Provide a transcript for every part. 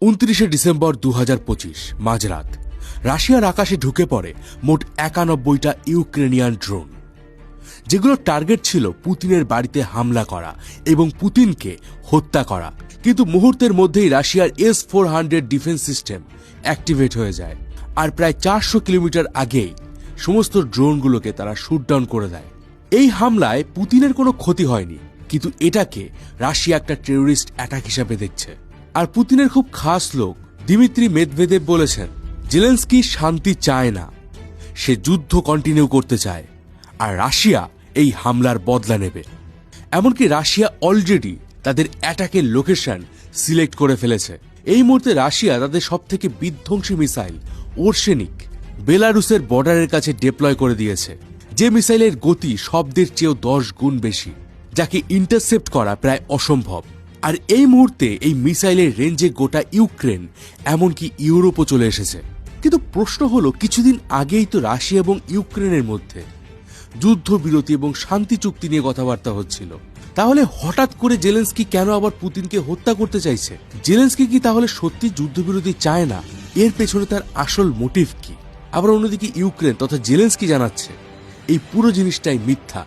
29 December 2025 মাঝরাত রাশিয়ার আকাশে ঢুকে পড়ে মোট 91টা ইউক্রেনিয়ান ড্রোন, যেগুলোর টার্গেট ছিল পুতিনের বাড়িতে হামলা করা এবং পুতিনকে হত্যা করা। কিন্তু মুহূর্তের মধ্যেই রাশিয়ার S-400 ডিফেন্স সিস্টেম অ্যাক্টিভেট হয়ে যায়, আর প্রায় 400 কিলোমিটার আগেই সমস্ত ড্রোনগুলোকে তারা শুটডাউন করে দেয়। এই হামলায় পুতিনের কোনো ক্ষতি হয়নি, কিন্তু এটাকে রাশিয়া একটা টেরোরিস্ট অ্যাটাক হিসাবে দেখছে। আর পুতিনের খুব খাস লোক দিমিত্রি মেদভেদেভ বলেছেন, জেলেনস্কি শান্তি চায় না, সে যুদ্ধ কন্টিনিউ করতে চায়, আর রাশিয়া এই হামলার বদলা নেবে। এমনকি রাশিয়া অলরেডি তাদের অ্যাটাকের লোকেশন সিলেক্ট করে ফেলেছে। এই মুহূর্তে রাশিয়া তাদের সবথেকে বিধ্বংসী মিসাইল ওরশেনিক বেলারুসের বর্ডারের কাছে ডিপ্লয় করে দিয়েছে, যে মিসাইলের গতি শব্দের চেয়েও 10 গুণ বেশি, যাকে ইন্টারসেপ্ট করা প্রায় অসম্ভব। আর এই মুহূর্তে এই মিসাইলের রেঞ্জে গোটা ইউক্রেন, এমনকি ইউরোপও চলে এসেছে। কিন্তু প্রশ্ন হলো, কিছুদিন আগেই তো রাশিয়া এবং ইউক্রেনের মধ্যে যুদ্ধবিরতি এবং শান্তি চুক্তি নিয়ে কথাবার্তা হচ্ছিল। তাহলে হঠাৎ করে জেলেনস্কি কেন আবার পুতিনকে হত্যা করতে চাইছে? জেলেনস্কি কি তাহলে সত্যি যুদ্ধবিরতি চায় না? এর পেছনে তার আসল মোটিভ কি? আবার অন্যদিকে ইউক্রেন তথা জেলেনস্কি জানাচ্ছে এই পুরো জিনিসটাই মিথ্যা,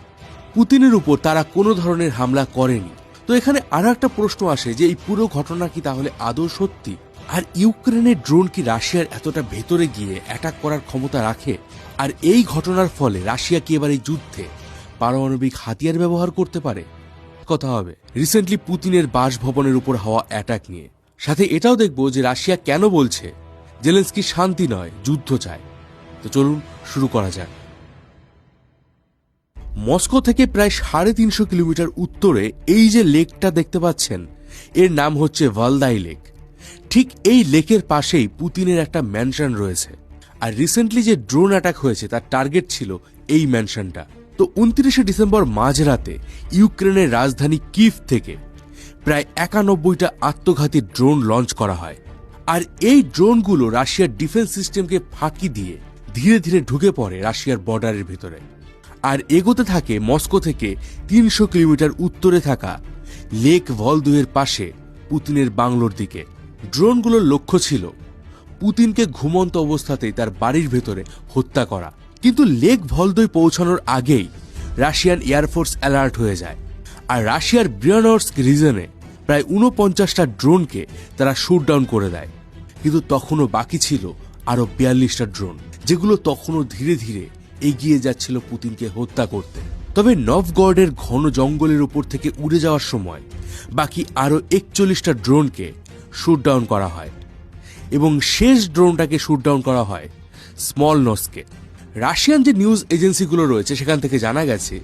পুতিনের উপর তারা কোনো ধরনের হামলা করেনি। তো এখানে আরো একটা প্রশ্ন আসে যে এই পুরো ঘটনা কি তাহলে আদৌ সত্যি? আর ইউক্রেনের ড্রোন কি রাশিয়ার এতটা ভেতরে গিয়ে অ্যাটাক করার ক্ষমতা রাখে? আর এই ঘটনার ফলে রাশিয়া কি এবার এই যুদ্ধে পারমাণবিক হাতিয়ার ব্যবহার করতে পারে? কথা হবে রিসেন্টলি পুতিনের বাসভবনের উপর হওয়া অ্যাটাক নিয়ে। সাথে এটাও দেখব যে রাশিয়া কেন বলছে জেলেনস্কি শান্তি নয়, যুদ্ধ চায়। তো চলুন শুরু করা যাক। মস্কো থেকে প্রায় 350 কিলোমিটার উত্তরে এই যে লেকটা দেখতে পাচ্ছেন, এর নাম হচ্ছে ভালদাই লেক। ঠিক এই লেকের পাশেই পুতিনের একটা ম্যানশন রয়েছে, আর রিসেন্টলি যে ড্রোন অ্যাটাক হয়েছে তার টার্গেট ছিল এই ম্যানশনটা। তো 29 ডিসেম্বর মাঝরাতে ইউক্রেনের রাজধানী কিভ থেকে প্রায় 91টা আত্মঘাতী ড্রোন লঞ্চ করা হয়। আর এই ড্রোনগুলো রাশিয়ার ডিফেন্স সিস্টেমকে ফাঁকি দিয়ে ধীরে ধীরে ঢুকে পড়ে রাশিয়ার বর্ডারের ভিতরে, আর এগোতে থাকে মস্কো থেকে 300 কিলোমিটার উত্তরে থাকা লেক ভলদুয়ের পাশে পুতিনের বাংলোর দিকে। ড্রোনগুলোর লক্ষ্য ছিল পুতিনকে ঘুমন্ত অবস্থাতেই তার বাড়ির ভেতরে হত্যা করা। কিন্তু লেক ভলদুই পৌঁছানোর আগেই রাশিয়ান এয়ারফোর্স অ্যালার্ট হয়ে যায়, আর রাশিয়ার ব্রিয়ানস্ক রিজনে প্রায় 49টা ড্রোনকে তারা শুটডাউন করে দেয়। কিন্তু তখনও বাকি ছিল আরো 42টা ড্রোন, যেগুলো তখনও ধীরে ধীরে এগিয়ে যাচ্ছিল পুতিনকে হত্যা করতে। তবে নভগর্ডের ঘন জঙ্গলের উপর থেকে উড়ে যাওয়ার সময় বাকি আরো 41টা ড্রোনকে শুটডাউন করা হয়, এবং শেষ ড্রোনটাকে শুটডাউন করা হয় স্মলনস্কে। রাশিয়ান যে নিউজ এজেন্সিগুলো রয়েছে সেখান থেকে জানা গেছে,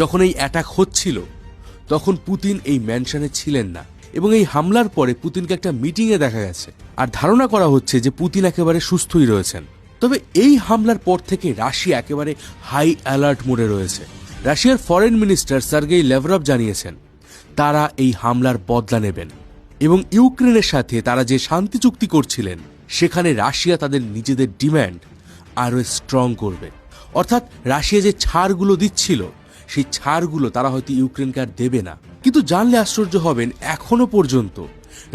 যখন এই অ্যাটাক হচ্ছিল তখন পুতিন এই ম্যানশনে ছিলেন না, এবং এই হামলার পরে পুতিনকে একটা মিটিংয়ে দেখা গেছে, আর ধারণা করা হচ্ছে যে পুতিন একেবারে সুস্থই রয়েছেন। তবে এই হামলার পর থেকে রাশিয়া একেবারে হাই অ্যালার্ট মোডে রয়েছে। রাশিয়ার ফরেন মিনিস্টার সার্গেই ল্যাভরভ জানিয়েছেন তারা এই হামলার বদলা নেবেন, এবং ইউক্রেনের সাথে তারা যে শান্তি চুক্তি করছিলেন সেখানে রাশিয়া তাদের নিজেদের ডিম্যান্ড আরো স্ট্রং করবে। অর্থাৎ রাশিয়া যে ছাড়গুলো দিচ্ছিল সেই ছাড়গুলো তারা হয়তো ইউক্রেনকে আর দেবে না। কিন্তু জানলে আশ্চর্য হবেন, এখনো পর্যন্ত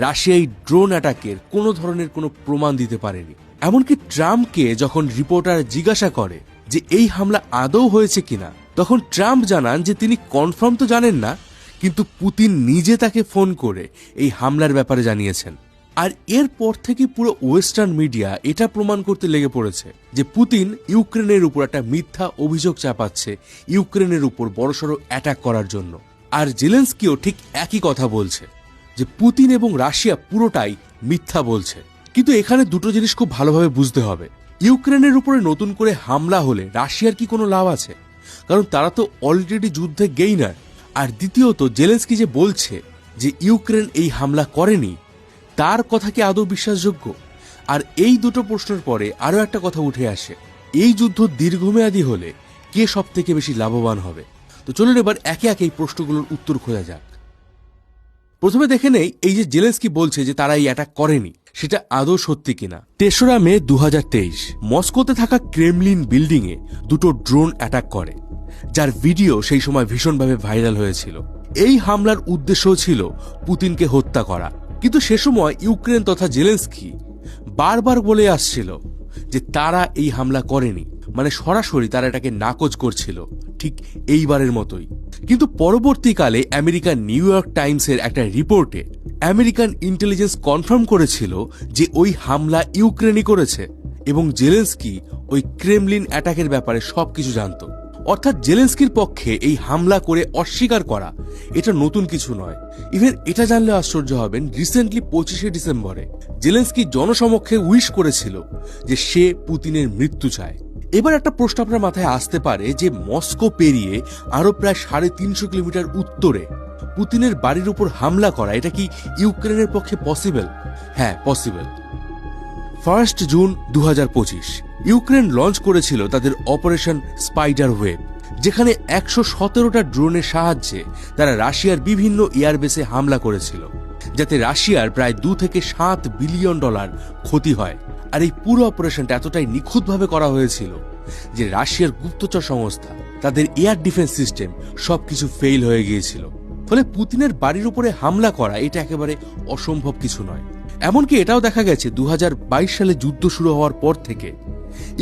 রাশিয়া এই ড্রোন অ্যাটাকের কোনো ধরনের কোনো প্রমাণ দিতে পারেনি। এমনকি ট্রাম্পকে যখন রিপোর্টার জিজ্ঞাসা করে যে এই হামলা আদৌ হয়েছে কিনা, তখন ট্রাম্প জানান যে তিনি কনফার্ম তো জানেন না, কিন্তু পুতিন নিজে তাকে ফোন করে এই হামলার ব্যাপারে জানিয়েছেন। আর এরপর থেকে পুরো ওয়েস্টার্ন মিডিয়া এটা প্রমাণ করতে লেগে পড়েছে যে পুতিন ইউক্রেনের উপর একটা মিথ্যা অভিযোগ চাপাচ্ছে ইউক্রেনের উপর বড়সড় অ্যাটাক করার জন্য। আর জেলেনস্কিও ঠিক একই কথা বলছে যে পুতিন এবং রাশিয়া পুরোটাই মিথ্যা বলছে। কিন্তু এখানে দুটো জিনিস খুব ভালোভাবে বুঝতে হবে। ইউক্রেনের উপরে নতুন করে হামলা হলে রাশিয়ার কি কোনো লাভ আছে? কারণ তারা তো অলরেডি যুদ্ধে গেইনার। আর দ্বিতীয়ত, জেলেনস্কি যে বলছে যে ইউক্রেন এই হামলা করেনি, তার কথা কি আদৌ বিশ্বাসযোগ্য? আর এই দুটো প্রশ্নের পরে আরো একটা কথা উঠে আসে, এই যুদ্ধ দীর্ঘমেয়াদী হলে কে সব থেকে বেশি লাভবান হবে? তো চলুন এবার একে একে এই প্রশ্নগুলোর উত্তর খোঁজা যাক। প্রথমে দেখে নেই এই যে জেলেনস্কি বলছে যে তারা এই অ্যাটাক করেনি, সেটা আদৌ সত্যি কিনা। 3রা মে 2023 মস্কোতে থাকা ক্রেমলিন বিল্ডিং এ দুটো ড্রোন অ্যাটাক করে, যার ভিডিও সেই সময় ভীষণভাবে ভাইরাল হয়েছিল। এই হামলার উদ্দেশ্য ছিল পুতিনকে হত্যা করা। কিন্তু সে সময় ইউক্রেন তথা জেলেন্সকি বারবার বলে আসছিল যে তারা এই হামলা করেনি, মানে সরাসরি তারা এটাকে নাকচ করছিল, ঠিক এইবারের মতোই। কিন্তু পরবর্তীকালে আমেরিকার নিউ ইয়র্ক টাইমসের একটা রিপোর্টে আমেরিকান ইন্টেলিজেন্স কনফার্ম করেছিল যে ওই হামলা ইউক্রেনই করেছে এবং জেলেন্সকি ওই ক্রেমলিন অ্যাটাকের ব্যাপারে সবকিছু জানত। অর্থাৎ জেলেন্সকির পক্ষে এই হামলা করে অস্বীকার করা এটা নতুন কিছু নয়। ইভেন এটা জানলে আশ্চর্য হবেন, রিসেন্টলি 25শে ডিসেম্বরে জেলেন্সকি জনসমক্ষে উইশ করেছিল যে সে পুতিনের মৃত্যু চায়। এবার একটা প্রশ্ন আপনার মাথায় আসতে পারে যে মস্কো পেরিয়ে আরো প্রায় 350 কিলোমিটার উত্তরে পুতিনের বাড়ির উপর হামলা করা এটা কি ইউক্রেনের পক্ষে পসিবল? হ্যাঁ, পসিবল। 1 জুন 2025 ইউক্রেন লঞ্চ করেছিল তাদের অপারেশন স্পাইডার ওয়েব, যেখানে 117টা ড্রোনের সাহায্যে তারা রাশিয়ার বিভিন্ন এয়ারবেসে হামলা করেছিল, যাতে রাশিয়ার প্রায় $2 থেকে $7 বিলিয়ন ক্ষতি হয়। আর এই পুরো অপারেশনটা এতটাই নিখুঁতভাবে করা হয়েছিল যে রাশিয়ার গুপ্তচর সংস্থা, তাদের এয়ার ডিফেন্স সিস্টেম সবকিছু ফেইল হয়ে গিয়েছিল। ফলে পুতিনের বাড়ির উপরে হামলা করা এটা একেবারে অসম্ভব কিছু নয়। এমনকি এটাও দেখা গেছে 2022 সালে যুদ্ধ শুরু হওয়ার পর থেকে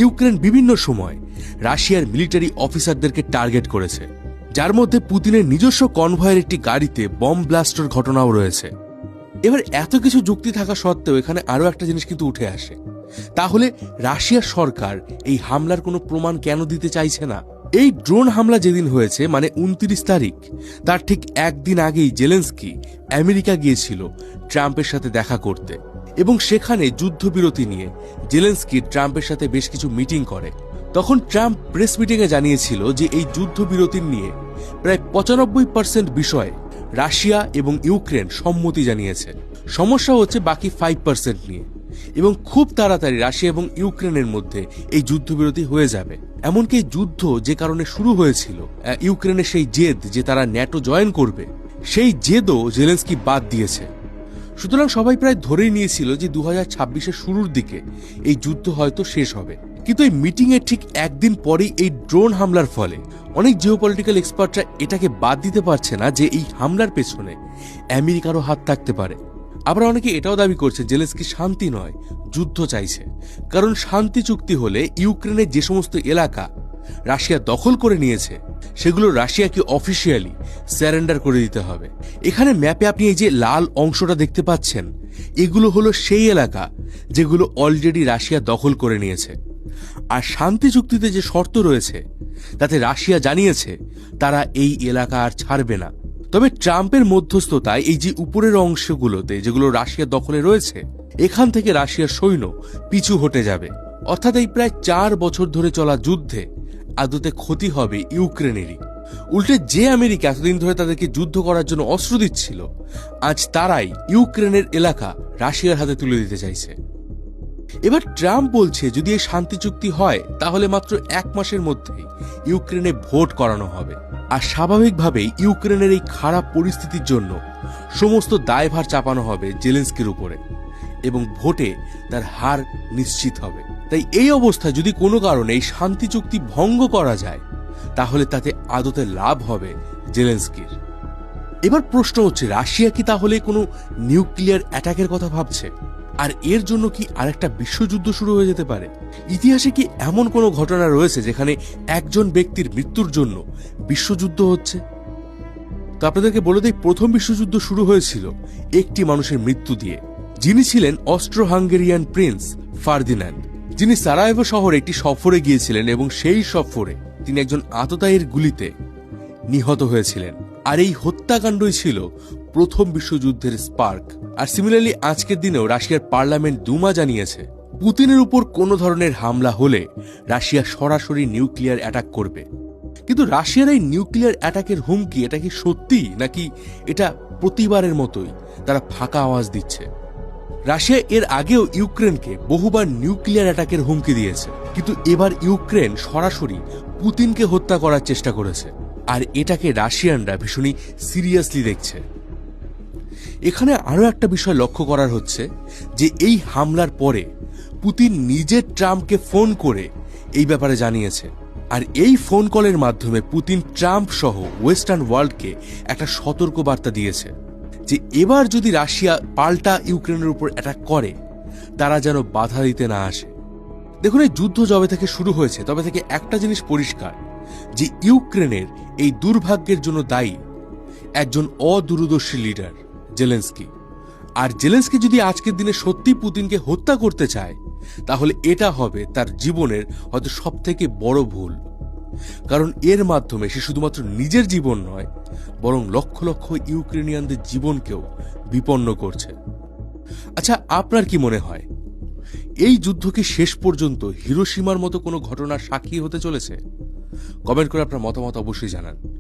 ইউক্রেন বিভিন্ন সময় রাশিয়ার মিলিটারি অফিসারদেরকে টার্গেট করেছে, যার মধ্যে পুতিনের নিজস্ব কনভয়ের একটি গাড়িতে বম্ব ব্লাস্টের ঘটনাও রয়েছে। এবার এত কিছু যুক্তি থাকা সত্ত্বেও এখানে আরো একটা জিনিস কিন্তু উঠে আসে, তাহলে রাশিয়ার সরকার এই হামলার কোনো প্রমাণ কেন দিতে চাইছে না? এই ড্রোন হামলা যেদিন হয়েছে, মানে 29 তারিখ, তার ঠিক একদিন আগেই জেলেন্সকি আমেরিকা গিয়েছিল ট্রাম্পের সাথে দেখা করতে এবং সেখানে যুদ্ধবিরতি নিয়ে জেলেন্সকি ট্রাম্পের সাথে বেশ কিছু মিটিং করে। তখন ট্রাম্প প্রেস মিটিংয়ে জানিয়েছিল যে এই যুদ্ধবিরতির নিয়ে প্রায় 95% বিষয়ে রাশিয়া এবং ইউক্রেন সম্মতি জানিয়েছে। সমস্যা হচ্ছে বাকি 5% নিয়ে, এবং খুব তাড়াতাড়ি রাশিয়া এবং ইউক্রেনের মধ্যে এই যুদ্ধবিরতি হয়ে যাবে। এমনকি এই যুদ্ধ যে কারণে শুরু হয়েছিল, ইউক্রেনের সেই জেদ যে তারা ন্যাটো জয়েন করবে, সেই জেদও জেলেন্সকি বাদ দিয়েছে। সুতরাং সবাই প্রায় ধরেই নিয়েছিল যে 2026-এর শুরুর দিকে এই যুদ্ধ হয়তো শেষ হবে। কিন্তু এই মিটিং এর ঠিক একদিন পরেই এই ড্রোন হামলার ফলে অনেক জিওপলিটিক্যাল এক্সপার্টরা এটাকে বাদ দিতে পারছে না যে এই হামলার পেছনে আমেরিকারও হাত থাকতে পারে। আবার অনেকে এটাও দাবি করছে জেলেন্সকি শান্তি নয়, যুদ্ধ চাইছে। কারণ শান্তি চুক্তি হলে ইউক্রেনের যে সমস্ত এলাকা রাশিয়া দখল করে নিয়েছে সেগুলো রাশিয়াকে অফিসিয়ালি স্যারেন্ডার করে দিতে হবে। এখানে ম্যাপে আপনি এই যে লাল অংশটা দেখতে পাচ্ছেন, এগুলো হলো সেই এলাকা যেগুলো অলরেডি রাশিয়া দখল করে নিয়েছে। আর শান্তি চুক্তিতে যে শর্ত রয়েছে তাতে রাশিয়া জানিয়েছে তারা এই এলাকা আর ছাড়বে না। তবে ট্রাম্পের মধ্যস্থতায় এই যে উপরের অংশগুলোতে যেগুলো রাশিয়ার দখলে রয়েছে, এখান থেকে রাশিয়ার সৈন্য পিছু হটে যাবে। অর্থাৎ এই প্রায় 4 বছর ধরে চলা যুদ্ধে আদতে ক্ষতি হবে ইউক্রেনেরই। উল্টে যে আমেরিকা এতদিন ধরে তাদেরকে যুদ্ধ করার জন্য অস্ত্র দিচ্ছিল, আজ তারাই ইউক্রেনের এলাকা রাশিয়ার হাতে তুলে দিতে চাইছে। এবার ট্রাম্প বলছে যদি এই শান্তি চুক্তি হয় তাহলে মাত্র 1 মাসের মধ্যেই ইউক্রেনে ভোট করানো হবে। আর স্বাভাবিকভাবেই ইউক্রেনের এই খারাপ পরিস্থিতির জন্য সমস্ত দায়ভার চাপানো হবে জেলেন্সকির উপরে এবং ভোটে তার হার নিশ্চিত হবে। তাই এই অবস্থায় যদি কোনো কারণে এই শান্তি চুক্তি ভঙ্গ করা যায় তাহলে তাতে আদতে লাভ হবে জেলেন্সকির। এবার প্রশ্ন হচ্ছে, রাশিয়া কি তাহলে কোনো নিউক্লিয়ার অ্যাটাকের কথা ভাবছে? আর এর জন্য কি আরেকটা বিশ্বযুদ্ধ শুরু হয়ে যেতে পারে? ইতিহাসে কি এমন কোনো ঘটনা রয়েছে যেখানে একজন ব্যক্তির মৃত্যুর জন্য বিশ্বযুদ্ধ হচ্ছে? তো আপনাদেরকে বলে দিই, প্রথম বিশ্বযুদ্ধ শুরু হয়েছিল একটি মানুষের মৃত্যু দিয়ে, যিনি ছিলেন অস্ট্রো হাঙ্গেরিয়ান প্রিন্স ফার্দিন্যান্ড, যিনি সারায়েভো শহরে একটি সফরে গিয়েছিলেন এবং সেই সফরে তিনি একজন আততায়ীর গুলিতে নিহত হয়েছিলেন। আর এই হত্যাকাণ্ডই ছিল প্রথম বিশ্বযুদ্ধের স্পার্ক। আর সিমিলারলি আজকের দিনেও রাশিয়ার পার্লামেন্ট দুমা জানিয়েছে পুতিনের উপর কোনো ধরনের হামলা হলে রাশিয়া সরাসরি নিউক্লিয়ার অ্যাটাক করবে। কিন্তু রাশিয়ার এই নিউক্লিয়ার অ্যাটাকের হুমকি এটা কি সত্যি, নাকি এটা প্রতিবারের মতোই তারা ফাঁকা আওয়াজ দিচ্ছে? রাশিয়া এর আগেও ইউক্রেনকে বহুবার নিউক্লিয়ার অ্যাটাকের হুমকি দিয়েছে, কিন্তু এবার ইউক্রেন সরাসরি পুতিনকে হত্যা করার চেষ্টা করেছে। আর এটাকে রাশিয়ানরা ভীষণই সিরিয়াসলি দেখছে। এখানে আরো একটা বিষয় লক্ষ্য করার হচ্ছে যে এই হামলার পরে পুতিন নিজে ট্রাম্পকে ফোন করে এই ব্যাপারে জানিয়েছে। আর এই ফোন কলের মাধ্যমে পুতিন ট্রাম্প সহ ওয়েস্টার্ন ওয়ার্ল্ডকে একটা সতর্ক বার্তা দিয়েছে যে এবার যদি রাশিয়া পাল্টা ইউক্রেনের উপর অ্যাটাক করে তারা যেন বাধা দিতে না আসে। দেখুন, এই যুদ্ধ যবে থেকে শুরু হয়েছে তবে থেকে একটা জিনিস পরিষ্কার, যে ইউক্রেনের এই দুর্ভাগ্যের জন্য দায়ী একজন অদূরদর্শী লিডার জেলেন্সকি। আর জেলেন্সকি যদি আজকের দিনে সত্যি পুতিনকে হত্যা করতে চায় তাহলে এটা হবে তার জীবনের হয়তো সবথেকে বড় ভুল। কারণ এর মাধ্যমে সে শুধুমাত্র নিজের জীবন নয়, বরং লক্ষ লক্ষ ইউক্রেনিয়ানদের জীবনকেও বিপন্ন করছে। আচ্ছা, আপনার কি মনে হয় এই যুদ্ধ কি শেষ পর্যন্ত হিরোশিমার মতো কোনো ঘটনার সাক্ষী হতে চলেছে? কমেন্ট করে আপনার মতামত অবশ্যই জানান।